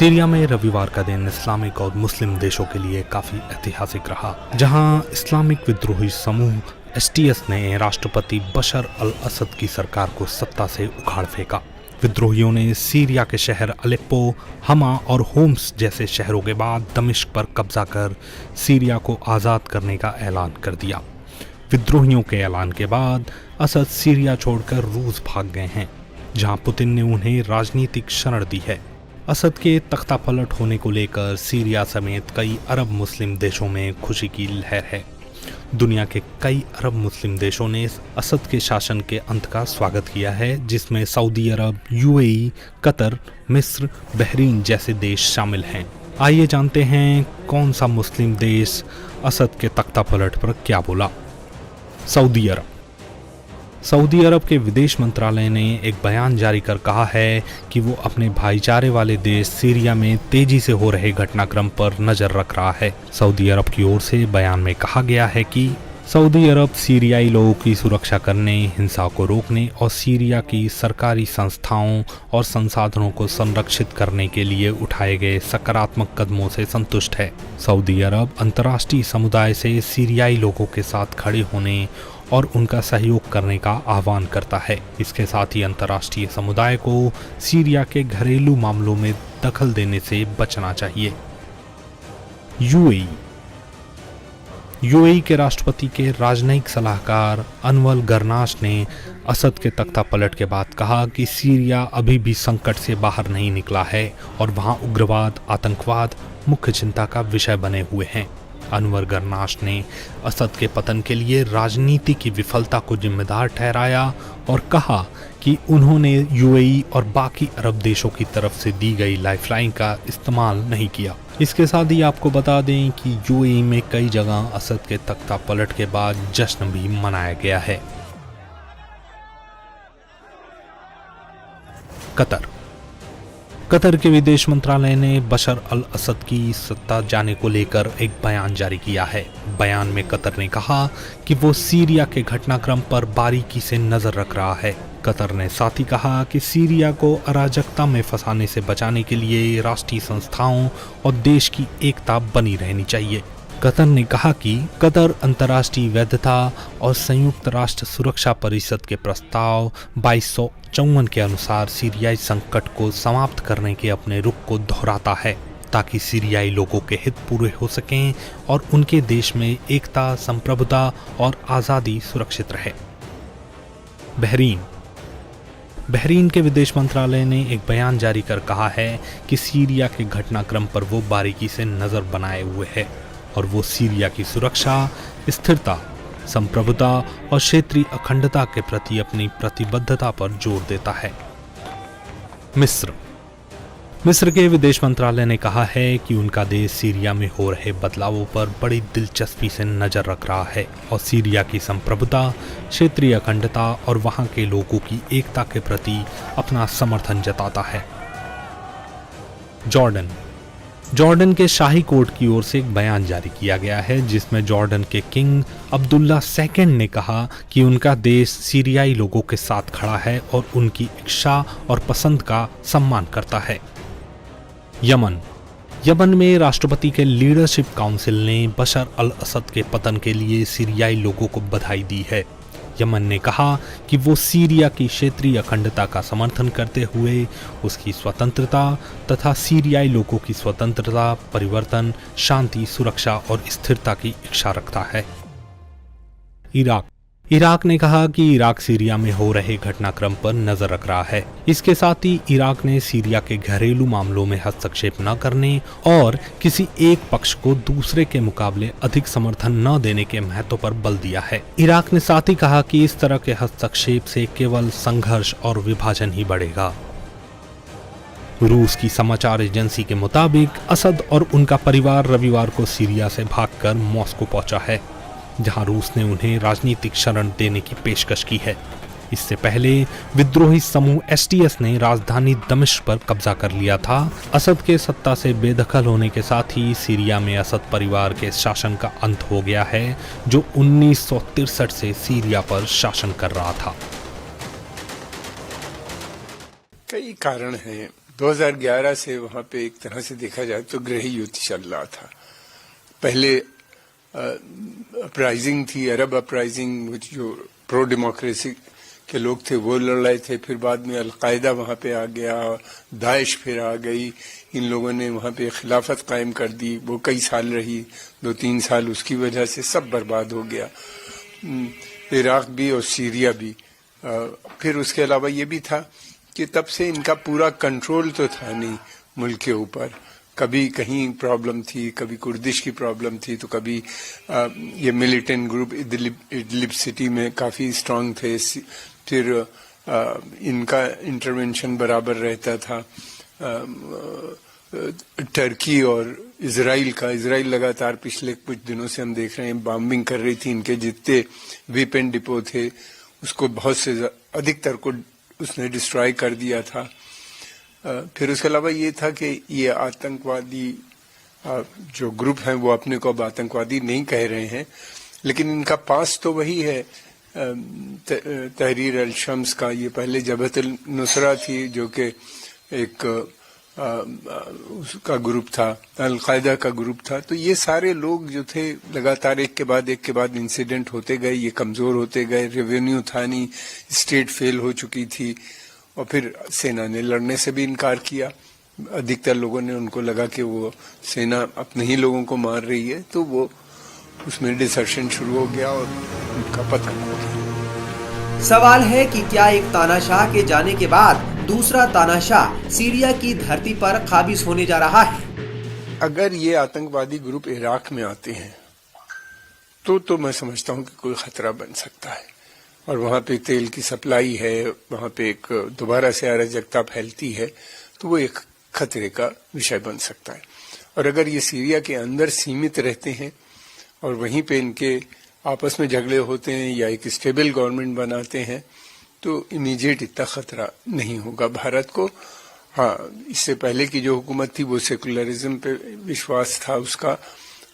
Syria में रविवार का दिन इस्लामिक और मुस्लिम देशों के लिए काफी ऐतिहासिक रहा, जहां इस्लामिक विद्रोही समूह एसटीएस ने राष्ट्रपति बशर अल असद की सरकार को सत्ता से उखाड़ फेंका। विद्रोहियों ने सीरिया के शहर अलेप्पो, हमा और होम्स जैसे शहरों के बाद दमिश्क पर कब्जा कर सीरिया को आज़ाद करने का ऐलान कर दिया। विद्रोहियों के ऐलान के बाद असद सीरिया छोड़कर रूस भाग गए हैं, जहां पुतिन ने उन्हें राजनीतिक शरण दी है। असद के तख्तापलट होने को लेकर सीरिया समेत कई अरब मुस्लिम देशों में खुशी की लहर है। दुनिया के कई अरब मुस्लिम देशों ने असद के शासन के अंत का स्वागत किया है, जिसमें सऊदी अरब, यूएई, कतर, मिस्र, बहरीन जैसे देश शामिल हैं। आइए जानते हैं कौन सा मुस्लिम देश असद के तख्तापलट पर क्या बोला। सऊदी अरब। सऊदी अरब के विदेश मंत्रालय ने एक बयान जारी कर कहा है कि वो अपने भाईचारे वाले देश सीरिया में तेजी से हो रहे घटनाक्रम पर नजर रख रहा है। सऊदी अरब की ओर से बयान में कहा गया है कि सऊदी अरब सीरियाई लोगों की सुरक्षा करने, हिंसा को रोकने और सीरिया की सरकारी संस्थाओं और संसाधनों को संरक्षित करने के लिए उठाए गए सकारात्मक कदमों से संतुष्ट है। सऊदी अरब अंतर्राष्ट्रीय समुदाय से सीरियाई लोगों के साथ खड़े होने और उनका सहयोग करने का आह्वान करता है। इसके साथ ही अंतर्राष्ट्रीय समुदाय को सीरिया के घरेलू मामलों में दखल देने से बचना चाहिए। यूएई के राष्ट्रपति के राजनयिक सलाहकार अनवल गरनाश ने असद के तख्तापलट के बाद कहा कि सीरिया अभी भी संकट से बाहर नहीं निकला है और वहां उग्रवाद, आतंकवाद मुख्य चिंता का विषय बने हुए हैं। अनवर गरनाश ने असद के पतन के लिए राजनीति की विफलता को जिम्मेदार ठहराया और कहा कि उन्होंने यूएई और बाकी अरब देशों की तरफ से दी गई लाइफलाइन का इस्तेमाल नहीं किया। इसके साथ ही आपको बता दें कि यूएई में कई जगह असद के तख्तापलट के बाद जश्न भी मनाया गया है। कतर के विदेश मंत्रालय ने बशर अल असद की सत्ता जाने को लेकर एक बयान जारी किया है। बयान में कतर ने कहा कि वो सीरिया के घटनाक्रम पर बारीकी से नजर रख रहा है। कतर ने साथ ही कहा कि सीरिया को अराजकता में फंसाने से बचाने के लिए राष्ट्रीय संस्थाओं और देश की एकता बनी रहनी चाहिए। कतर ने कहा कि कतर अंतर्राष्ट्रीय वैधता और संयुक्त राष्ट्र सुरक्षा परिषद के प्रस्ताव 2254 के अनुसार सीरियाई संकट को समाप्त करने के अपने रुख को दोहराता है, ताकि सीरियाई लोगों के हित पूरे हो सकें और उनके देश में एकता, संप्रभुता और आज़ादी सुरक्षित रहे। बहरीन के विदेश मंत्रालय ने एक बयान जारी कर कहा है कि सीरिया के घटनाक्रम पर वो बारीकी से नजर बनाए हुए है और वो सीरिया की सुरक्षा, स्थिरता, संप्रभुता और क्षेत्रीय अखंडता के प्रति अपनी प्रतिबद्धता पर जोर देता है। मिस्र के विदेश मंत्रालय ने कहा है कि उनका देश सीरिया में हो रहे बदलावों पर बड़ी दिलचस्पी से नजर रख रहा है और सीरिया की संप्रभुता, क्षेत्रीय अखंडता और वहां के लोगों की एकता के प्रति अपना समर्थन जताता है। जॉर्डन के शाही कोर्ट की ओर से एक बयान जारी किया गया है, जिसमें जॉर्डन के किंग अब्दुल्ला सेकंड ने कहा कि उनका देश सीरियाई लोगों के साथ खड़ा है और उनकी इच्छा और पसंद का सम्मान करता है। यमन में राष्ट्रपति के लीडरशिप काउंसिल ने बशर अल असद के पतन के लिए सीरियाई लोगों को बधाई दी है। यमन ने कहा कि वो सीरिया की क्षेत्रीय अखंडता का समर्थन करते हुए उसकी स्वतंत्रता तथा सीरियाई लोगों की स्वतंत्रता, परिवर्तन, शांति, सुरक्षा और स्थिरता की इच्छा रखता है। इराक ने कहा कि इराक सीरिया में हो रहे घटनाक्रम पर नजर रख रहा है। इसके साथ ही इराक ने सीरिया के घरेलू मामलों में हस्तक्षेप न करने और किसी एक पक्ष को दूसरे के मुकाबले अधिक समर्थन न देने के महत्व पर बल दिया है। इराक ने साथ ही कहा कि इस तरह के हस्तक्षेप से केवल संघर्ष और विभाजन ही बढ़ेगा। रूस की समाचार एजेंसी के मुताबिक असद और उनका परिवार रविवार को सीरिया से भागकर मॉस्को पहुंचा है, जहां रूस ने उन्हें राजनीतिक शरण देने की पेशकश की है। इससे पहले विद्रोही समूह एसटीएस ने राजधानी दमिश्क पर कब्जा कर लिया था। असद के सत्ता से बेदखल होने के साथ ही सीरिया में असद परिवार के शासन का अंत हो गया है, जो 1963 से सीरिया पर शासन कर रहा था। कई कारण हैं 2011 से वहां पे एक तरह से देखा जाए तो गृह युद्ध चल रहा था। पहले अपराइजिंग थी, अरब अपराइजिंग, जो प्रो डेमोक्रेसी के लोग थे वो लड़ रहे थे। फिर बाद में अलकायदा वहां पे आ गया, दाइश फिर आ गई। इन लोगों ने वहां पे खिलाफत कायम कर दी, वो कई साल रही, 2-3 साल, उसकी वजह से सब बर्बाद हो गया, इराक भी और सीरिया भी। फिर उसके अलावा ये भी था कि तब से इनका पूरा कंट्रोल तो था नहीं मुल्क के ऊपर। कभी कहीं प्रॉब्लम थी, कभी कुर्दिश की प्रॉब्लम थी, तो कभी ये मिलिटेंट ग्रुप इदलिब सिटी में काफ़ी स्ट्रांग थे। फिर इनका इंटरवेंशन बराबर रहता था। टर्की और इजराइल लगातार पिछले कुछ दिनों से हम देख रहे हैं बॉम्बिंग कर रही थी। इनके जितने वेपन डिपो थे उसको बहुत से अधिकतर को उसने डिस्ट्रॉय कर दिया था। फिर उसके अलावा ये था कि ये आतंकवादी जो ग्रुप हैं वो अपने को अब आतंकवादी नहीं कह रहे हैं, लेकिन इनका पास तो वही है तहरीर अल शम्स का। ये पहले जबहत अल नुसरा थी जो कि एक उसका ग्रुप था, अलकायदा का ग्रुप था। तो ये सारे लोग जो थे लगातार एक के बाद इंसिडेंट होते गए, ये कमजोर होते गए। रेवेन्यू था नहीं, स्टेट फेल हो चुकी थी, और फिर सेना ने लड़ने से भी इनकार किया। अधिकतर लोगों ने, उनको लगा कि वो सेना अपने ही लोगों को मार रही है, तो वो उसमें डिसर्शन शुरू हो गया और उनका पतन हो गया। सवाल है कि क्या एक तानाशाह के जाने के बाद दूसरा तानाशाह सीरिया की धरती पर काबिज होने जा रहा है? अगर ये आतंकवादी ग्रुप इराक में आते हैं तो मैं समझता हूं कि कोई खतरा बन सकता है। और वहां पे तेल की सप्लाई है, वहां पे एक दोबारा से अराजकता फैलती है, तो वो एक खतरे का विषय बन सकता है। और अगर ये सीरिया के अंदर सीमित रहते हैं और वहीं पे इनके आपस में झगड़े होते हैं या एक स्टेबल गवर्नमेंट बनाते हैं, तो इमीडिएट इतना खतरा नहीं होगा भारत को। हाँ, इससे पहले की जो हुकूमत थी वो सेकुलरिज्म पे विश्वास था उसका,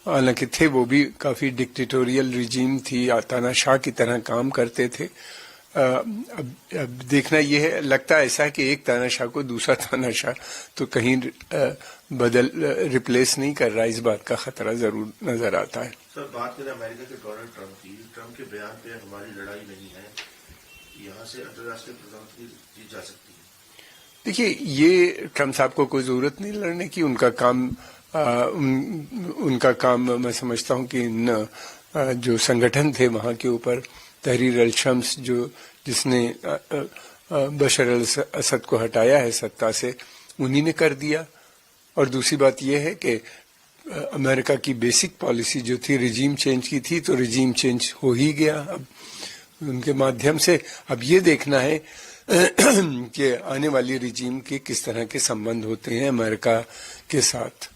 हालांकि थे वो भी काफी डिक्टेटोरियल रिजीम थी, तानाशाह की तरह काम करते थे। अब देखना यह है, लगता ऐसा है कि एक तानाशाह को दूसरा तानाशाह तो कहीं रिप्लेस नहीं कर रहा, इस बात का खतरा जरूर नजर आता है। सर, बात करें अमेरिका के डोनाल्ड ट्रंप की, ट्रंप के बयान पे हमारी लड़ाई नहीं है, यहाँ से अंतर्राष्ट्रीय प्रधानमंत्री जीत जा सकती है। देखिए, ये ट्रंप साहब को कोई जरूरत नहीं लड़ने की। उनका काम मैं समझता हूँ कि जो संगठन थे वहां के ऊपर, तहरीर अल शम्स जिसने बशर अल असद को हटाया है सत्ता से, उन्हीं ने कर दिया। और दूसरी बात यह है कि अमेरिका की बेसिक पॉलिसी जो थी रिजीम चेंज की थी, तो रिजीम चेंज हो ही गया। अब उनके माध्यम से अब ये देखना है कि आने वाली रिजीम के किस तरह के संबंध होते हैं अमेरिका के साथ।